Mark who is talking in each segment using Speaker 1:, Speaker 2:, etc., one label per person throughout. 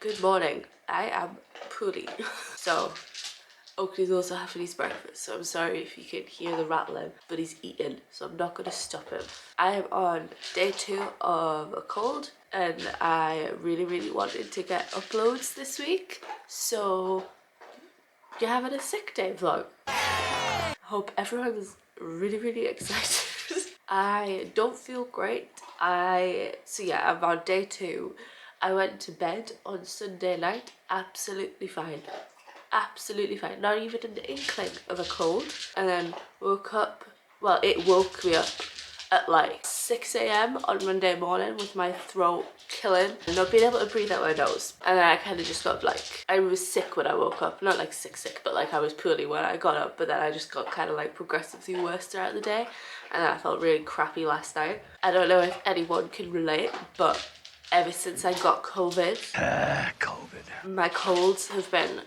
Speaker 1: Good morning. I am poorly. So, Oakley's also having his breakfast, so I'm sorry if you can hear the rattling, but he's eating, so I'm not going to stop him. I am on day 2 of a cold, and I really wanted to get uploads this week, so you're having a sick day vlog. Hope everyone's really excited. I don't feel great. So yeah, I'm on day 2. I went to bed on Sunday night absolutely fine. Absolutely fine. Not even an inkling of a cold. And then woke up, well, it woke me up at like 6 a.m. on Monday morning with my throat killing and not being able to breathe out my nose. And then I kind of just got like, I was sick when I woke up. Not like sick, but like I was poorly when I got up. But then I just got kind of like progressively worse throughout the day. And then I felt really crappy last night. I don't know if anyone can relate, but ever since I got COVID, my colds have been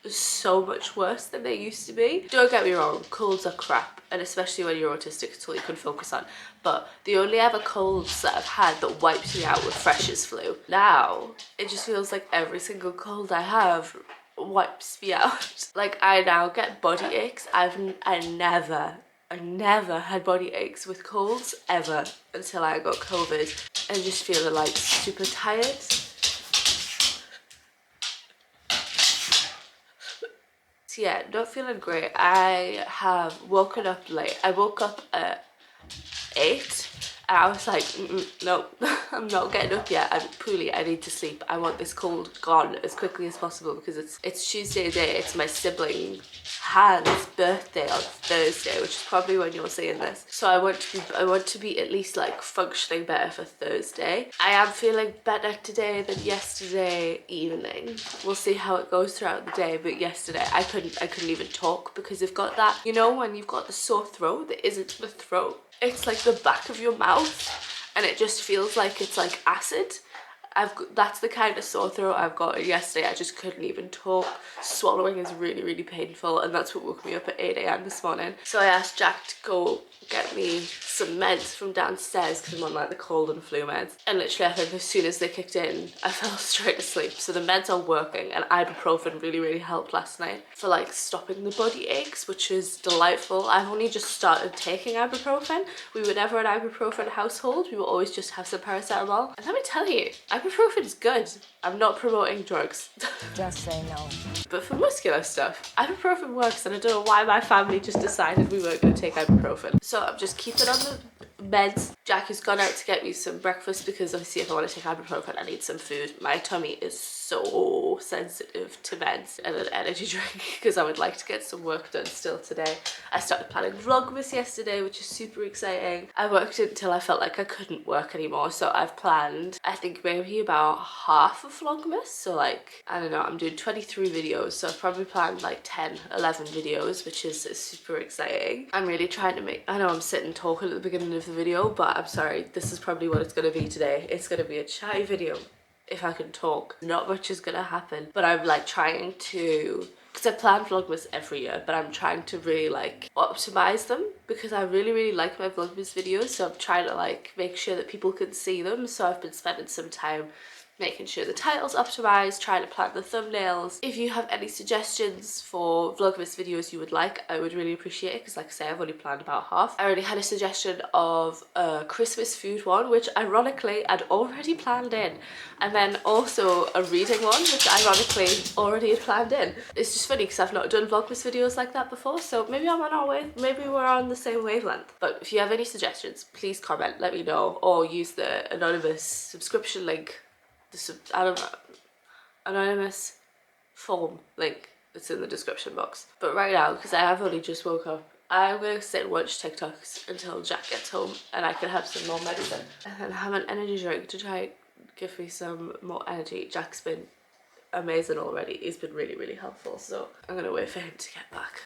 Speaker 1: so much worse than they used to be. Don't get me wrong, colds are crap, and especially when you're autistic, it's all you can focus on. But the only ever colds that I've had that wiped me out were freshers flu. Now, it just feels like every single cold I have wipes me out. Like, I now get body aches. I never had body aches with colds ever until I got COVID, and just feeling like super tired. So yeah, not feeling great. I have woken up late. I woke up at 8 and I was like, no, I'm not getting up yet. I'm poorly. I need to sleep. I want this cold gone as quickly as possible because it's Tuesday day. It's my sibling Han's birthday on Thursday, which is probably when you're seeing this. So I want to be at least like functioning better for Thursday. I am feeling better today than yesterday evening. We'll see how it goes throughout the day, but yesterday I couldn't even talk because I've got that, you know, when you've got the sore throat that isn't the throat. It's like the back of your mouth and it just feels like it's like acid. That's the kind of sore throat I've got. Yesterday I just couldn't even talk. Swallowing is really painful, and that's what woke me up at 8 a.m. this morning. So I asked Jack to go get me some meds from downstairs because I'm on like the cold and flu meds, and literally I think as soon as they kicked in I fell straight asleep. So the meds are working, and ibuprofen really helped last night for like stopping the body aches, which is delightful. I've only just started taking ibuprofen. We were never an ibuprofen household. We would always just have some paracetamol, and let me tell you, ibuprofen is good. I'm not promoting drugs.
Speaker 2: Just say no.
Speaker 1: But for muscular stuff, ibuprofen works, and I don't know why my family just decided we weren't going to take ibuprofen. So I'm just keeping on the meds. Jack has gone out to get me some breakfast because obviously if I want to take ibuprofen I need some food. My tummy is so sensitive to meds and an energy drink because I would like to get some work done still today. I started planning Vlogmas yesterday, which is super exciting. I worked until I felt like I couldn't work anymore, so I've planned I think maybe about half of Vlogmas. So like, I don't know, I'm doing 23 videos, so I've probably planned like 10, 11 videos, which is super exciting. I'm really trying to make, I know I'm sitting talking at the beginning of the video, but I'm sorry, this is probably what it's going to be today. It's going to be a chatty video. If I can talk, not much is gonna happen, but I'm like trying to, because I plan Vlogmas every year, but I'm trying to really like optimize them because I really like my Vlogmas videos, so I'm trying to like make sure that people can see them. So I've been spending some time making sure the title's optimized, trying to plan the thumbnails. If you have any suggestions for Vlogmas videos you would like, I would really appreciate it, because like I say, I've only planned about half. I already had a suggestion of a Christmas food one, which ironically I'd already planned in, and then also a reading one, which ironically already had planned in. It's just funny because I've not done Vlogmas videos like that before, so maybe I'm on our way, maybe we're on the same wavelength. But if you have any suggestions, please comment, let me know, or use the anonymous subscription link, I don't know, anonymous form link that's in the description box. But right now, because I have only just woke up, I'm gonna sit and watch TikToks until Jack gets home and I can have some more medicine and then have an energy drink to try and give me some more energy. Jack's been amazing already. He's been really helpful, so I'm gonna wait for him to get back.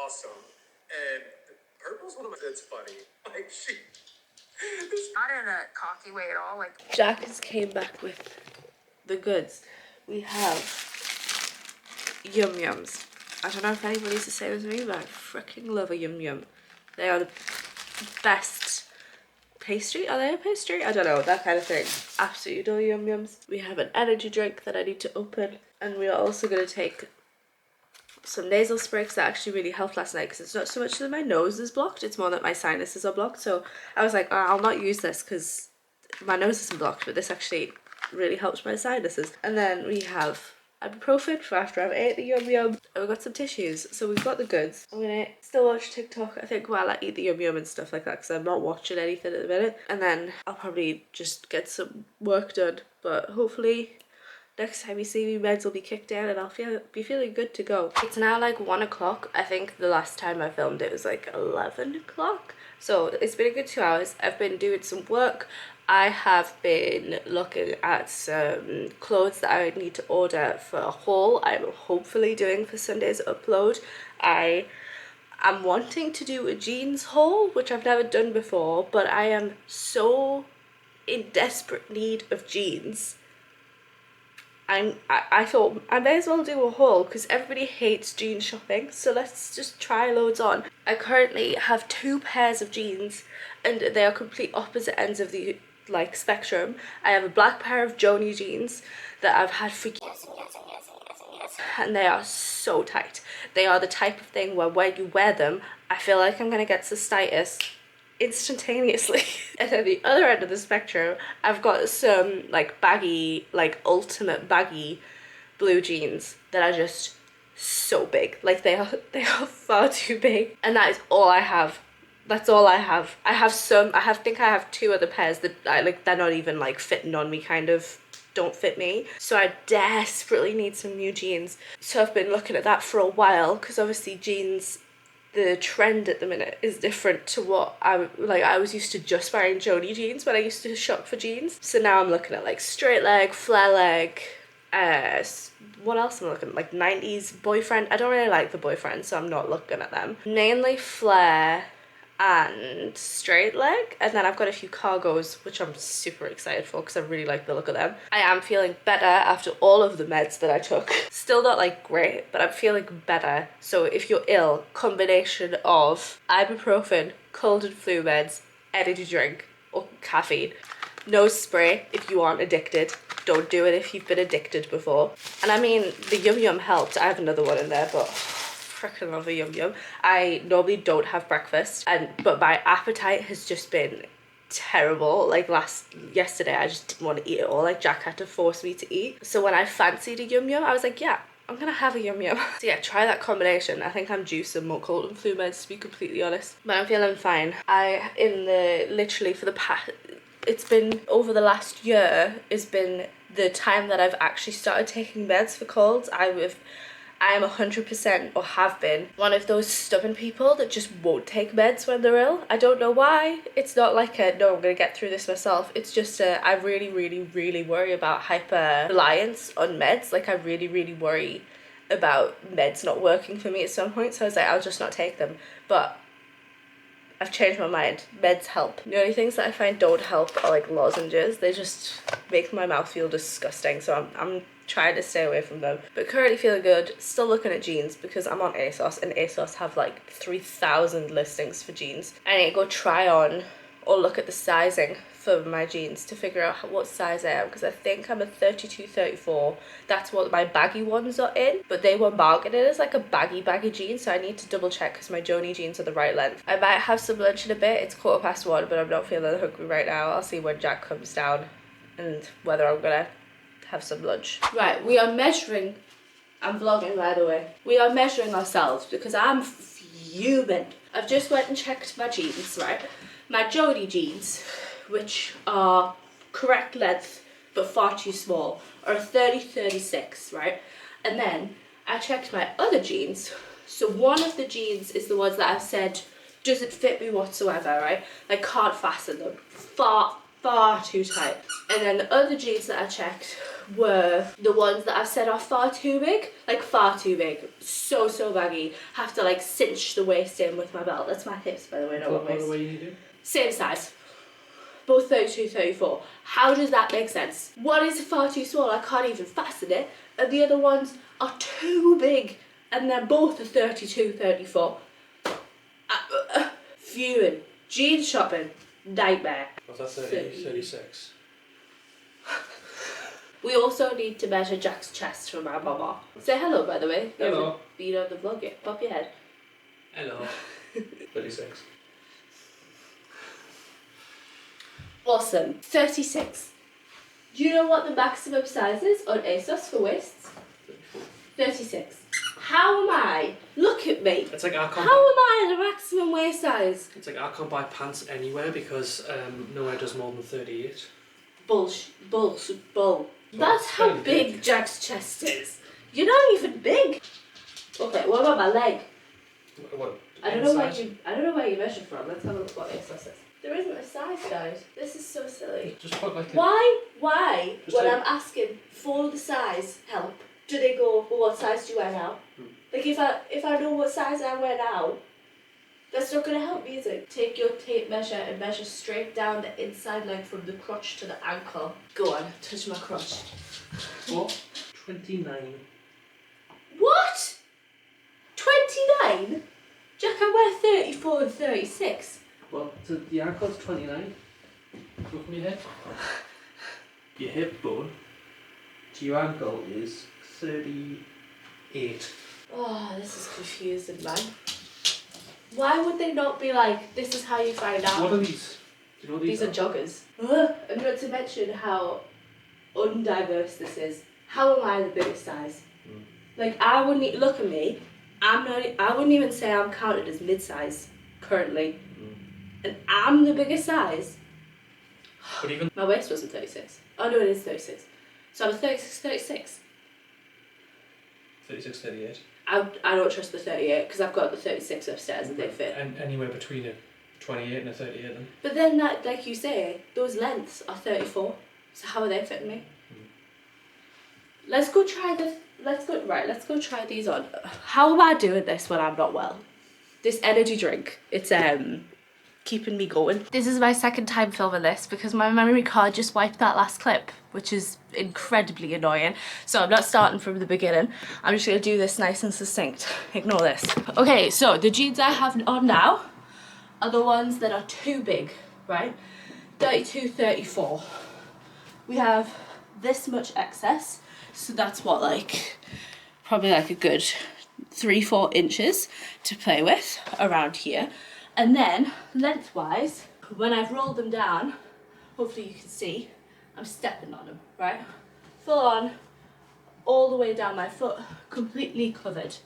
Speaker 3: Awesome. And purple's one of my, that's funny. Like she,
Speaker 2: Not in a cocky way at all. Like,
Speaker 1: Jack has came back with the goods. We have Yum Yums. I don't know if anybody's the same as me, but I freaking love a Yum Yum. They are the best pastry. Are they a pastry? I don't know, that kind of thing. Absolutely adore Yum Yums. We have an energy drink that I need to open, and we are also going to take some nasal spray because that actually really helped last night, because it's not so much that my nose is blocked, it's more that my sinuses are blocked. So I was like, oh, I'll not use this because my nose isn't blocked, but this actually really helps my sinuses. And then we have ibuprofen for after I've ate the Yum Yum, and we've got some tissues, so we've got the goods. I'm gonna still watch TikTok, I think, while I eat the Yum Yum and stuff like that, because I'm not watching anything at the minute, and then I'll probably just get some work done, but hopefully next time you see me, meds will be kicked down and I'll be feeling good to go. It's now like 1 o'clock. I think the last time I filmed it was like 11 o'clock. So it's been a good 2 hours. I've been doing some work. I have been looking at some clothes that I need to order for a haul I'm hopefully doing for Sunday's upload. I am wanting to do a jeans haul, which I've never done before, but I am so in desperate need of jeans. I thought I may as well do a haul because everybody hates jeans shopping, so let's just try loads on. I currently have 2 pairs of jeans and they are complete opposite ends of the like spectrum. I have a black pair of Joni jeans that I've had for years and they are so tight. They are the type of thing where when you wear them, I feel like I'm gonna get cystitis instantaneously. And then the other end of the spectrum, I've got some like baggy, like ultimate baggy blue jeans that are just so big. Like they are far too big, and that is all I have. That's all I have. I think I have 2 other pairs that I like, they're not even like fitting on me, kind of don't fit me, so I desperately need some new jeans. So I've been looking at that for a while, because obviously jeans, the trend at the minute is different to what I was used to just wearing Joni jeans when I used to shop for jeans. So now I'm looking at like straight leg, flare leg, what else am I looking at? Like 90s boyfriend. I don't really like the boyfriend, so I'm not looking at them. Mainly flare and straight leg, and then I've got a few cargos which I'm super excited for because I really like the look of them. I am feeling better after all of the meds that I took. Still not like great, but I'm feeling better. So if you're ill, combination of ibuprofen, cold and flu meds, energy drink or caffeine, nose spray if you aren't addicted. Don't do it if you've been addicted before. And I mean, the Yum Yum helped. I have another one in there, but freaking love a Yum Yum. I normally don't have breakfast, but my appetite has just been terrible. Like yesterday I just didn't want to eat at all. Like Jack had to force me to eat. So when I fancied a Yum Yum, I was like, yeah, I'm gonna have a Yum Yum. So yeah, try that combination. I think I'm due some more cold and flu meds, to be completely honest, but I'm feeling fine. It's been over the last year has been the time that I've actually started taking meds for colds. I am 100%, or have been, one of those stubborn people that just won't take meds when they're ill. I don't know why. It's not like no, I'm gonna get through this myself. It's just I really, really, really worry about hyper reliance on meds. Like I really, really worry about meds not working for me at some point. So I was like, I'll just not take them. But I've changed my mind. Meds help. The only things that I find don't help are like lozenges. They just make my mouth feel disgusting. So I'm trying to stay away from them. But currently feeling good. Still looking at jeans because I'm on ASOS, and ASOS have like 3,000 listings for jeans. I need to go try on or look at the sizing for my jeans to figure out what size I am, because I think I'm a 32, 34. That's what my baggy ones are in, but they were marketed as like a baggy jeans, so I need to double check because my Joni jeans are the right length. I might have some lunch in a bit. It's 1:15, but I'm not feeling hungry right now. I'll see when Jack comes down and whether I'm gonna have some lunch. Right, we are measuring. I'm vlogging, by the way. We are measuring ourselves because I'm fuming. I've just went and checked my jeans, right? My Joni jeans, which are correct length but far too small, are a 30-36, right? And then I checked my other jeans. So one of the jeans is the ones that I've said doesn't fit me whatsoever, right? I can't fasten them. Far too tight. And then the other jeans that I checked were the ones that I've said are far too big. Like far too big. So baggy. Have to like cinch the waist in with my belt. That's my hips, by the way, not my waist. Same size. Both 32, 34. How does that make sense? One is far too small, I can't even fasten it, and the other ones are too big and they're both a 32, 34. Fuming. Jeans shopping. Nightmare.
Speaker 4: What's that, 30, 36?
Speaker 1: We also need to measure Jack's chest for my mama. Say hello, by the way. You
Speaker 4: Hello.
Speaker 1: haven't been on the vlog yet. Pop your head.
Speaker 4: Hello. 36.
Speaker 1: Awesome. 36. Do you know what the maximum size is on ASOS for waists?
Speaker 4: 34.
Speaker 1: 36. How am I? Look at me.
Speaker 4: It's like I
Speaker 1: How
Speaker 4: can't.
Speaker 1: am I the maximum waist size?
Speaker 4: It's like I can't buy pants anywhere because nowhere does more than 38.
Speaker 1: Bull. That's how
Speaker 4: very
Speaker 1: big
Speaker 4: big.
Speaker 1: Jack's chest is. You're not even big. Okay, what about my leg?
Speaker 4: What?
Speaker 1: I don't know
Speaker 4: inside?
Speaker 1: where you measure from. Let's have a look what ASOS is. There isn't a size guide. This is so silly.
Speaker 4: Just put like.
Speaker 1: Why?
Speaker 4: Just
Speaker 1: When
Speaker 4: like-
Speaker 1: I'm asking for the size help, do they go, well, what size do you wear now? Like if I know what size I wear now, that's not gonna help me, is it? Take your tape measure and measure straight down the inside leg from the crotch to the ankle. Go on, touch my crotch.
Speaker 4: What? 29.
Speaker 1: What? 29? Jack, I wear 34 and 36.
Speaker 4: Well, so the ankle's 29. Look from your hip. Your hip bone to your ankle is 38.
Speaker 1: Oh, this is confusing, man. Why would they not be like, this is how you find out?
Speaker 4: What are these? Do you know what
Speaker 1: These are joggers. And not to mention how undiverse this is. How am I the biggest size? Like, I wouldn't look at me. I wouldn't even say I'm counted as mid-size currently. And I'm the biggest size.
Speaker 4: But even
Speaker 1: My waist wasn't 36. Oh no, it is 36. So I'm a 36.
Speaker 4: 36, 38.
Speaker 1: I don't trust the 38 because I've got the 36 upstairs and they fit.
Speaker 4: And anywhere between a 28 and a 38 then.
Speaker 1: But then, that, like you say, those lengths are 34. So how are they fitting me? Let's go try try these on. How am I doing this when I'm not well? This energy drink, it's keeping me going. This is my second time filming this because my memory card just wiped that last clip, which is incredibly annoying. So I'm not starting from the beginning. I'm just gonna do this nice and succinct. Ignore this. Okay, so the jeans I have on now are the ones that are too big, right? 32, 34. We have this much excess, so that's what, like, probably like a good 3-4 inches to play with around here. And then lengthwise, when I've rolled them down, hopefully you can see, I'm stepping on them, right? Full on, all the way down my foot, completely covered.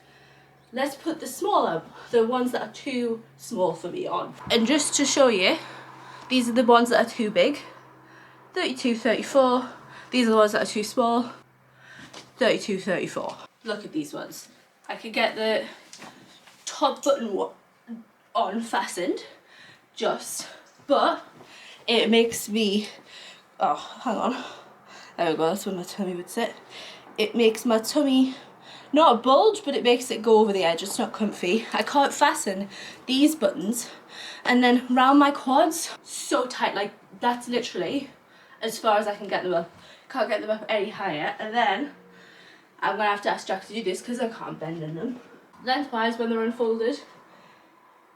Speaker 1: Let's put the smaller, the ones that are too small for me on. And just to show you, these are the ones that are too big. 32, 34. These are the ones that are too small. 32, 34. Look at these ones. I could get the top button on fastened, but it makes me, oh, hang on. There we go, that's where my tummy would sit. It makes my tummy not a bulge, but it makes it go over the edge. It's not comfy. I can't fasten these buttons, and then round my quads, so tight, like that's literally as far as I can get them up. Can't get them up any higher, and then I'm gonna have to ask Jack to do this because I can't bend in them. Lengthwise, when they're unfolded,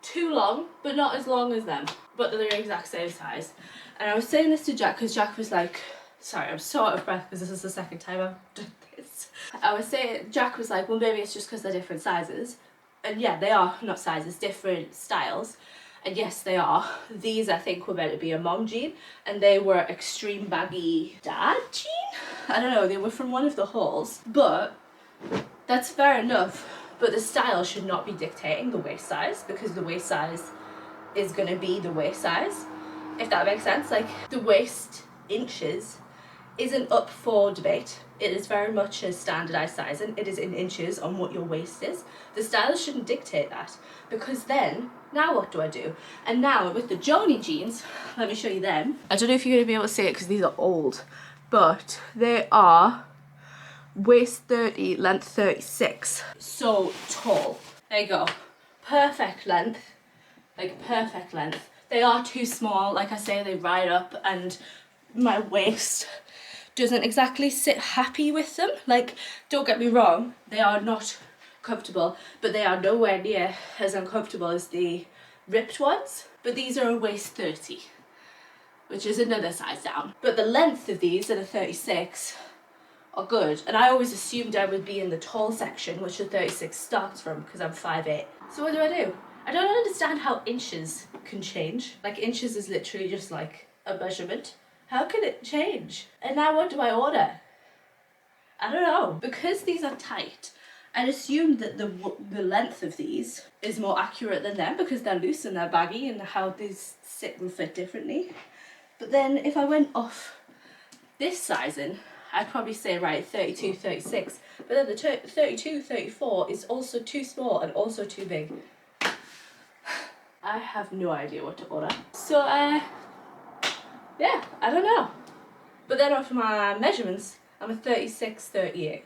Speaker 1: too long, but not as long as them, but they're the exact same size. And I was saying this to Jack because Jack was like, sorry, I'm so out of breath because this is the second time I've done this. I was saying, Jack was like, well, maybe it's just because they're different sizes. And yeah, they are, not sizes, different styles. And yes, they are. These, I think, were meant to be a mom jean, and they were extreme baggy dad jean? I don't know, they were from one of the hauls. But that's fair enough. But the style should not be dictating the waist size, because the waist size is going to be the waist size, if that makes sense. Like, the waist inches isn't up for debate. It is very much a standardised sizing. It is in inches on what your waist is. The stylist shouldn't dictate that, because then, now what do I do? And now with the Joni jeans, let me show you them. I don't know if you're going to be able to see it because these are old, but they are waist 30, length 36. So tall. There you go. Perfect length. Like, perfect length. They are too small. Like I say, they ride up, and my waist doesn't exactly sit happy with them. Like, don't get me wrong, they are not comfortable, but they are nowhere near as uncomfortable as the ripped ones. But these are a waist 30, which is another size down. But the length of these at a 36 are good, and I always assumed I would be in the tall section, which the 36 starts from, because I'm 5'8". So what do? I don't understand how inches can change. Like, inches is literally just like a measurement. How can it change? And now what do I order? I don't know. Because these are tight, I'd assume that the length of these is more accurate than them because they're loose and they're baggy, and how these sit will fit differently. But then if I went off this sizing, I'd probably say, right, 32, 36. But then the 32, 34 is also too small and also too big. I have no idea what to order. So, yeah, I don't know. But then for my measurements, I'm a 36, 38.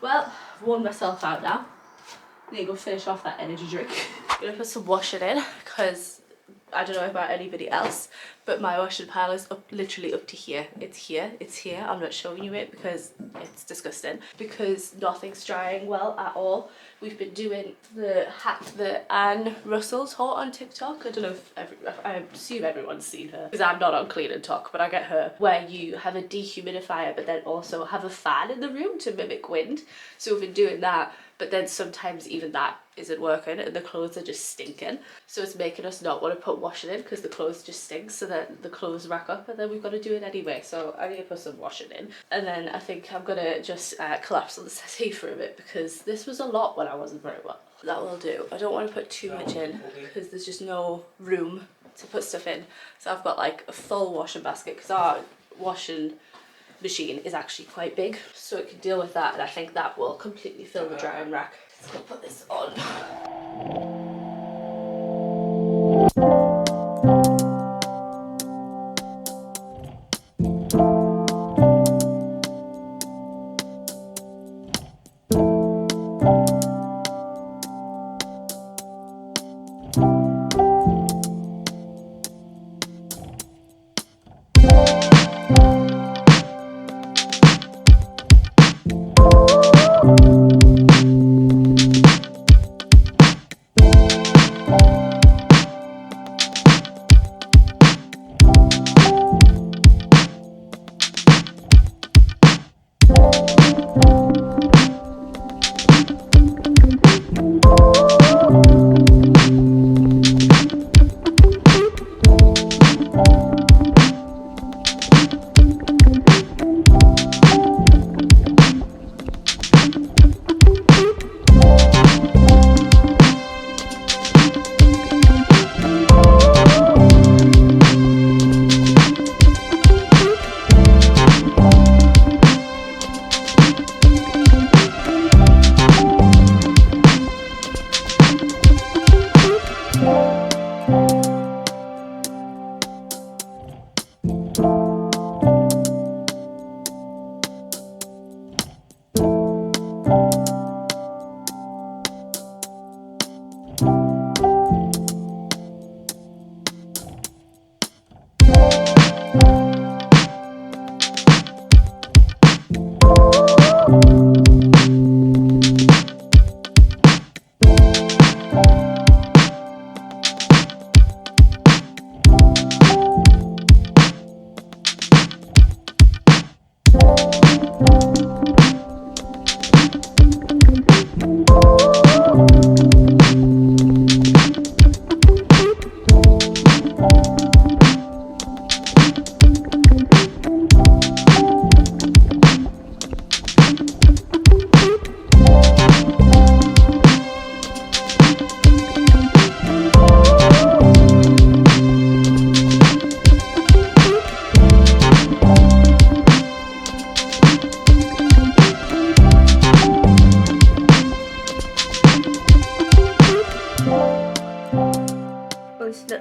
Speaker 1: Well, I've worn myself out now. I need to go finish off that energy drink. I'm gonna put some washing in because I don't know about anybody else, but my washing pile is literally up to here. It's here, it's here. I'm not showing you it because it's disgusting, because nothing's drying well at all. We've been doing the Anne Russell's haul on TikTok. I don't know if I assume everyone's seen her because I'm not on Clean and Talk, but I get her, where you have a dehumidifier but then also have a fan in the room to mimic wind. So we've been doing that, but then sometimes even that isn't working and the clothes are just stinking. So it's making us not want to put washing in because the clothes just stink, so then the clothes rack up and then we've got to do it anyway. So I need to put some washing in. And then I think I'm going to just collapse on the settee for a bit because this was a lot when I wasn't very well. That will do. I don't want to put too much in because there's just no room to put stuff in. So I've got like a full washing basket because our washing machine is actually quite big, so it can deal with that, and I think that will completely fill the drying rack. Let's go put this on.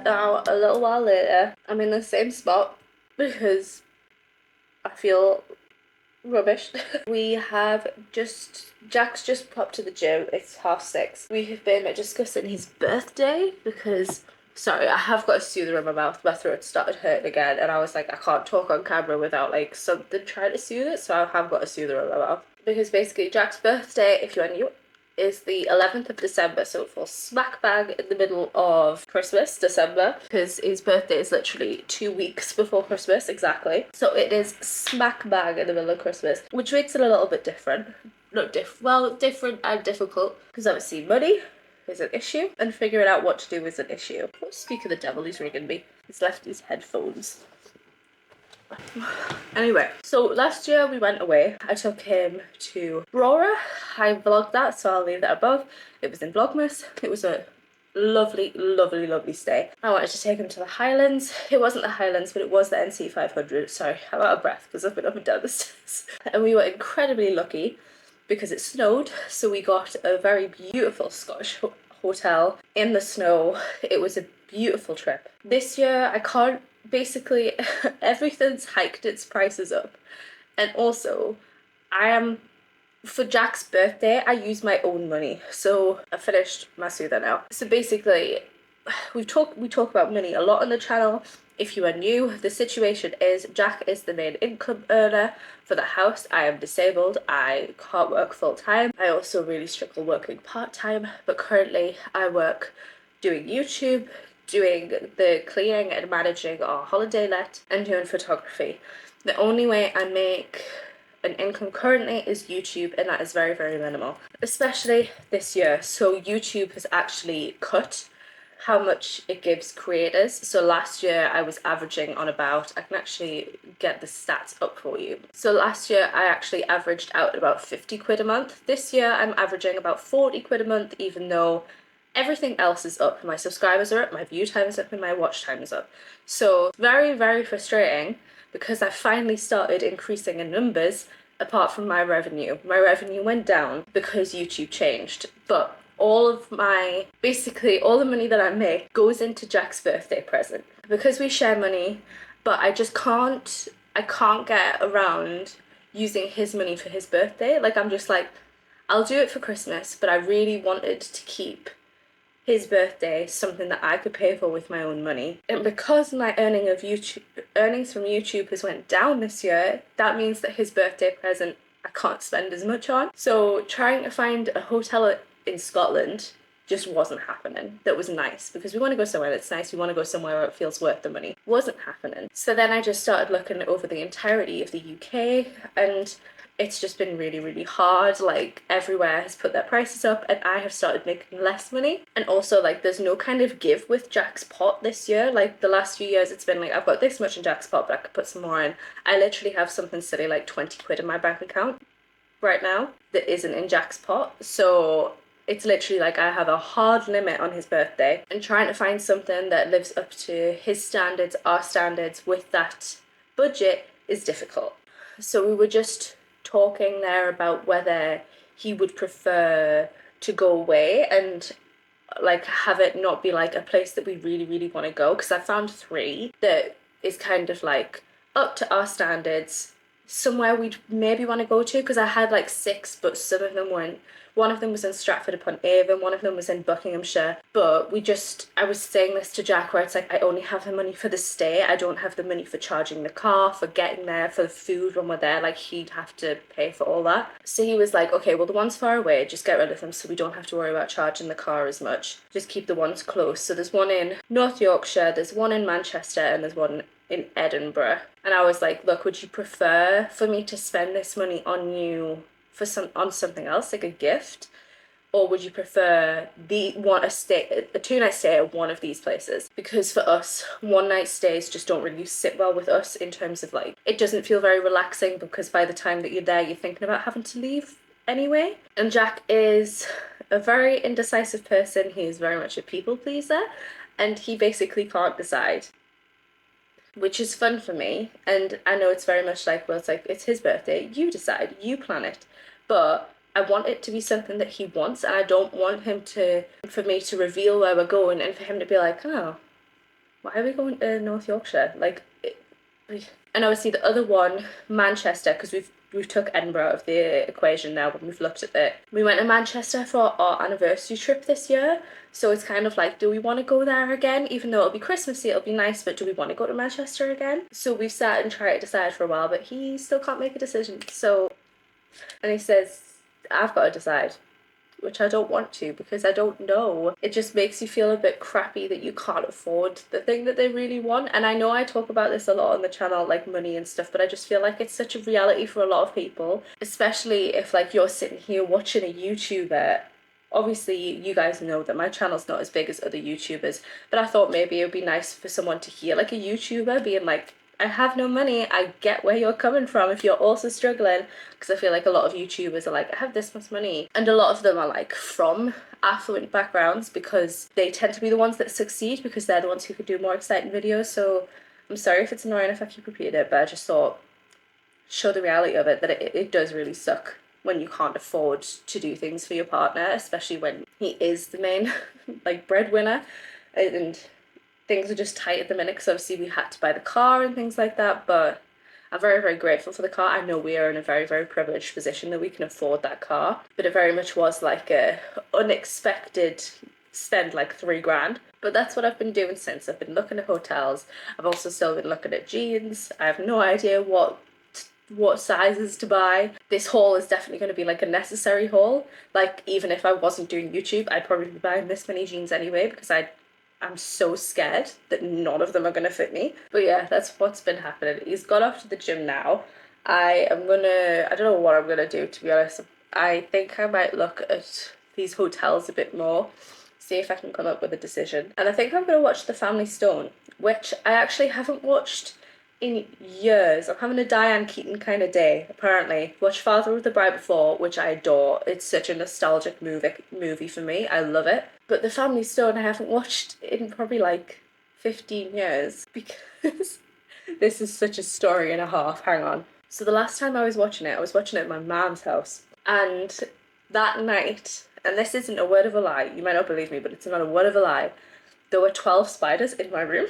Speaker 1: Now, a little while later, I'm in the same spot because I feel rubbish. Jack's just popped to the gym. It's 6:30. We have been discussing his birthday because, sorry, I have got a soother in my mouth. My throat started hurting again, and I was like, I can't talk on camera without like something trying to soothe it, so I have got a soother in my mouth. Because basically, Jack's birthday, if you are new, is the 11th of December, so it falls smack bang in the middle of Christmas, December, because his birthday is literally 2 weeks before Christmas, exactly. So it is smack bang in the middle of Christmas, which makes it a little bit different. Not different and difficult, because obviously money is an issue, and figuring out what to do is an issue. Oh, speak of the devil, he's ringing me. He's left his headphones. Anyway, so last year we went away. I took him to Brora. I vlogged that, so I'll leave that above. It was in Vlogmas. It was a lovely, lovely, lovely stay. I wanted to take him to the Highlands. It wasn't the Highlands, but it was the NC 500. Sorry, I'm out of breath because I've been up and down the stairs. And we were incredibly lucky because it snowed, so we got a very beautiful Scottish hotel in the snow. It was a beautiful trip. This year I can't, basically everything's hiked its prices up, and also for Jack's birthday I use my own money, so I finished my soother now. So basically we talk about money a lot on the channel. If you are new, the situation is Jack is the main income earner for the house. I am disabled, I can't work full-time. I also really struggle working part-time, but currently I work doing YouTube, doing the cleaning and managing our holiday let, and doing photography. The only way I make an income currently is YouTube, and that is very, very minimal, especially this year. So YouTube has actually cut how much it gives creators. So last year I was averaging on about, I can actually get the stats up for you. So last year I actually averaged out about 50 quid a month. This year I'm averaging about 40 quid a month, even though everything else is up. My subscribers are up, my view time is up, and my watch time is up. So very, very frustrating because I finally started increasing in numbers apart from my revenue. My revenue went down because YouTube changed, but basically all the money that I make goes into Jack's birthday present because we share money, but I can't get around using his money for his birthday. Like, I'm just like, I'll do it for Christmas, but I really wanted to keep his birthday something that I could pay for with my own money. And because my earnings from YouTube has went down this year, that means that his birthday present I can't spend as much on. So trying to find a hotel in Scotland just wasn't happening. That was nice because we want to go somewhere that's nice. We want to go somewhere where it feels worth the money. Wasn't happening. So then I just started looking over the entirety of the UK, and it's just been really, really hard. Like, everywhere has put their prices up and I have started making less money. And also, like, there's no kind of give with Jack's pot this year. Like, the last few years it's been like, I've got this much in Jack's pot, but I could put some more in. I literally have something silly like 20 quid in my bank account right now that isn't in Jack's pot. So it's literally like I have a hard limit on his birthday, and trying to find something that lives up to his standards, our standards, with that budget is difficult. So we were just talking there about whether he would prefer to go away and like have it not be like a place that we really, really want to go, because I found 3 that is kind of like up to our standards, somewhere we'd maybe want to go to, because I had like 6, but some of them weren't. One of them was in Stratford-upon-Avon, one of them was in Buckinghamshire, but I was saying this to Jack where it's like, I only have the money for the stay, I don't have the money for charging the car, for getting there, for the food when we're there, like he'd have to pay for all that. So he was like, okay, well the ones far away, just get rid of them so we don't have to worry about charging the car as much, just keep the ones close. So there's one in North Yorkshire, there's one in Manchester, and there's one in Edinburgh. And I was like, look, would you prefer for me to spend this money on you on something else, like a gift, or would you prefer a 2-night stay at one of these places? Because for us, 1-night stays just don't really sit well with us in terms of like, it doesn't feel very relaxing because by the time that you're there, you're thinking about having to leave anyway. And Jack is a very indecisive person. He is very much a people pleaser, and he basically can't decide, which is fun for me. And I know it's very much like, well, it's his birthday, you decide, you plan it. But I want it to be something that he wants, and I don't want for me to reveal where we're going and for him to be like, oh, why are we going to North Yorkshire? And obviously the other one, Manchester, because we've took Edinburgh out of the equation now when we've looked at it. We went to Manchester for our anniversary trip this year, so it's kind of like, do we want to go there again? Even though it'll be Christmassy, it'll be nice, but do we want to go to Manchester again? So we've sat and tried to decide for a while, but he still can't make a decision. And he says, I've got to decide. which I don't want to because I don't know. It just makes you feel a bit crappy that you can't afford the thing that they really want. And I know I talk about this a lot on the channel, like money and stuff, but I just feel like it's such a reality for a lot of people, especially if like you're sitting here watching a YouTuber. Obviously, you guys know that my channel's not as big as other YouTubers, but I thought maybe it would be nice for someone to hear like a YouTuber being like, I have no money, I get where you're coming from if you're also struggling, because I feel like a lot of YouTubers are like, I have this much money, and a lot of them are like from affluent backgrounds because they tend to be the ones that succeed because they're the ones who could do more exciting videos. So I'm sorry if it's annoying if I keep repeating it, but I just thought show the reality of it, that it does really suck when you can't afford to do things for your partner, especially when he is the main like breadwinner, and things are just tight at the minute because obviously we had to buy the car and things like that. But I'm very, very grateful for the car. I know we are in a very, very privileged position that we can afford that car, but it very much was like a unexpected spend, like 3 grand. But that's what I've been doing since. I've been looking at hotels. I've also still been looking at jeans. I have no idea what sizes to buy. This haul is definitely going to be like a necessary haul. Like even if I wasn't doing YouTube, I'd probably be buying this many jeans anyway because I'm so scared that none of them are going to fit me. But yeah, that's what's been happening. He's got off to the gym now. I don't know what I'm gonna do, to be honest. I think I might look at these hotels a bit more, see if I can come up with a decision. And I think I'm gonna watch The Family Stone, which I actually haven't watched in years. I'm having a Diane Keaton kind of day, apparently. Watched Father of the Bride before, which I adore. It's such a nostalgic movie for me. I love it. But The Family Stone I haven't watched in probably like 15 years because this is such a story and a half. Hang on. So the last time I was watching it at my mom's house. And that night, and this isn't a word of a lie, you might not believe me, but it's not a word of a lie, there were 12 spiders in my room,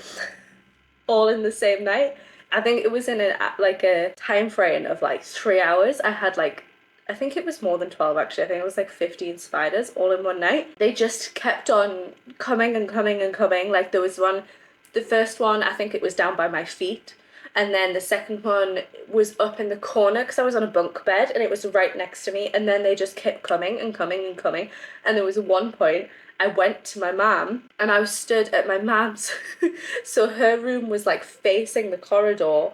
Speaker 1: all in the same night. I think it was in a time frame of like 3 hours. I had like, I think it was more than 12 actually. I think it was like 15 spiders all in one night. They just kept on coming and coming and coming. Like there was one, the first one, I think it was down by my feet. And then the second one was up in the corner because I was on a bunk bed and it was right next to me. And then they just kept coming and coming and coming. And there was one point I went to my mum and I was stood at my mum's. So her room was like facing the corridor.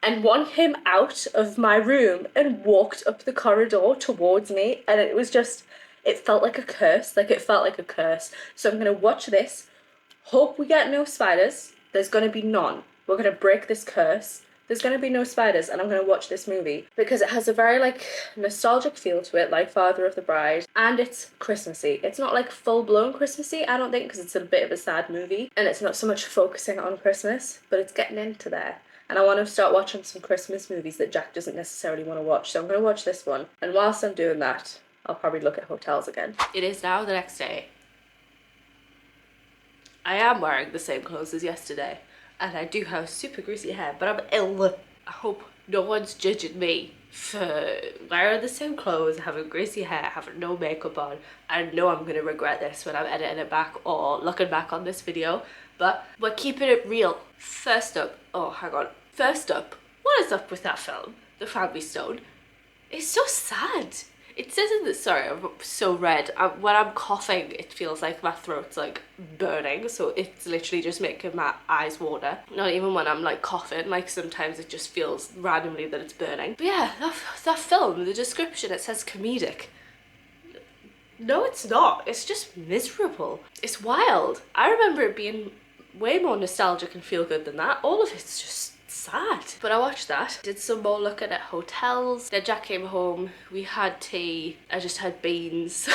Speaker 1: And one came out of my room and walked up the corridor towards me. And it was just, it felt like a curse. Like it felt like a curse. So I'm going to watch this. Hope we get no spiders. There's going to be none. We're going to break this curse. There's going to be no spiders, and I'm going to watch this movie because it has a very like nostalgic feel to it, like Father of the Bride, and it's Christmassy. It's not like full-blown Christmassy, I don't think, because it's a bit of a sad movie and it's not so much focusing on Christmas, but it's getting into there. And I want to start watching some Christmas movies that Jack doesn't necessarily want to watch, so I'm going to watch this one. And whilst I'm doing that, I'll probably look at hotels again. It is now the next day. I am wearing the same clothes as yesterday. And I do have super greasy hair, but I'm ill. I hope no one's judging me for wearing the same clothes, having greasy hair, having no makeup on. I know I'm going to regret this when I'm editing it back or looking back on this video, but we're keeping it real. First up, what is up with that film, The Family Stone? It's so sad. It says in the, sorry, I'm so red. When I'm coughing, it feels like my throat's like burning. So it's literally just making my eyes water. Not even when I'm like coughing, like sometimes it just feels randomly that it's burning. But yeah, that film, the description, it says comedic. No, it's not. It's just miserable. It's wild. I remember it being way more nostalgic and feel good than that. All of it's just sad. But I watched that, did some more looking at hotels. Then Jack came home, we had tea, I just had beans.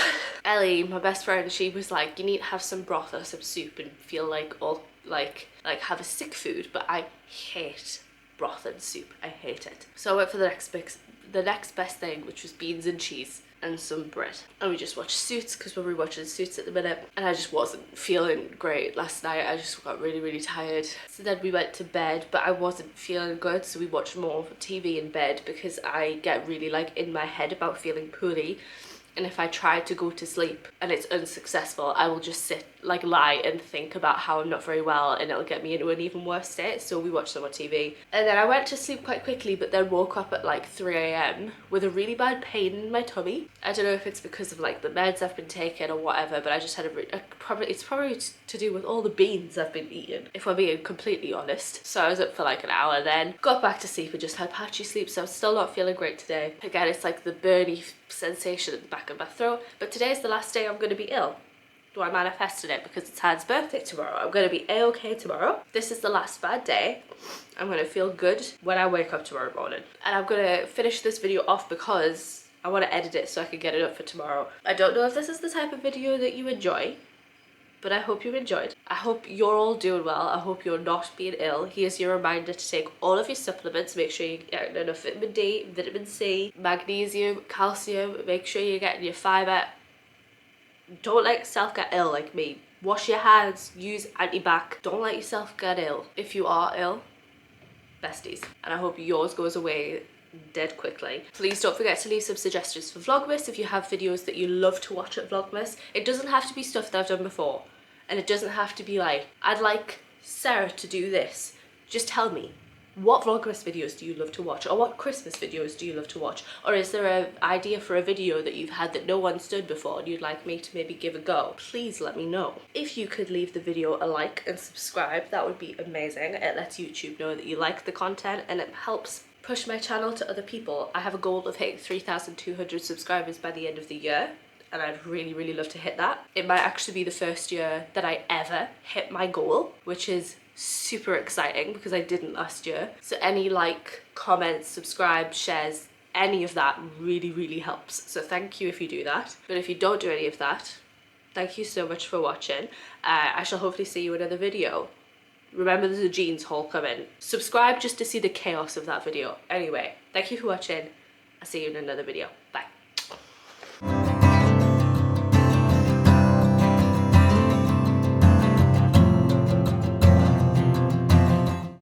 Speaker 1: Ellie, my best friend, she was like, you need to have some broth or some soup and feel like all like have a sick food. But I hate broth and soup, I hate it. So I went for the next best thing, which was beans and cheese and some bread. And we just watched Suits because we're rewatching Suits at the minute. And I just wasn't feeling great last night. I just got really, really tired. So then we went to bed, but I wasn't feeling good. So we watched more TV in bed because I get really like in my head about feeling poorly. And if I try to go to sleep and it's unsuccessful, I will just sit like lie and think about how I'm not very well, and it'll get me into an even worse state. So we watched them on TV, and then I went to sleep quite quickly, but then woke up at like 3 a.m. with a really bad pain in my tummy. I don't know if it's because of like the meds I've been taking or whatever, but I just had it's probably to do with all the beans I've been eating, if I'm being completely honest. So I was up for like an hour, then got back to sleep and just had patchy sleep, so I'm still not feeling great today. Again, it's like the burny sensation at the back of my throat, but today's the last day I'm going to be ill. Do I manifested it because it's Han's birthday tomorrow. I'm going to be a-okay tomorrow. This is the last bad day. I'm going to feel good when I wake up tomorrow morning. And I'm going to finish this video off because I want to edit it so I can get it up for tomorrow. I don't know if this is the type of video that you enjoy, but I hope you enjoyed. I hope you're all doing well. I hope you're not being ill. Here's your reminder to take all of your supplements. Make sure you get enough vitamin D, vitamin C, magnesium, calcium. Make sure you're getting your fibre. Don't let yourself get ill like me. Wash your hands, use antibac. Don't let yourself get ill. If you are ill, besties. And I hope yours goes away dead quickly. Please don't forget to leave some suggestions for Vlogmas if you have videos that you love to watch at Vlogmas. It doesn't have to be stuff that I've done before. And it doesn't have to be like, I'd like Sarah to do this. Just tell me. What Vlogmas videos do you love to watch? Or what Christmas videos do you love to watch? Or is there an idea for a video that you've had that no one's done before and you'd like me to maybe give a go? Please let me know. If you could leave the video a like and subscribe, that would be amazing. It lets YouTube know that you like the content and it helps push my channel to other people. I have a goal of hitting 3,200 subscribers by the end of the year, and I'd really love to hit that. It might actually be the first year that I ever hit my goal, which is super exciting because I didn't last year. So any like, comments, subscribe, shares, any of that really helps. So thank you if you do that. But if you don't do any of that, thank you so much for watching. I shall hopefully see you in another video. Remember, there's a jeans haul coming. Subscribe just to see the chaos of that video. Anyway, thank you for watching. I'll see you in another video. Bye.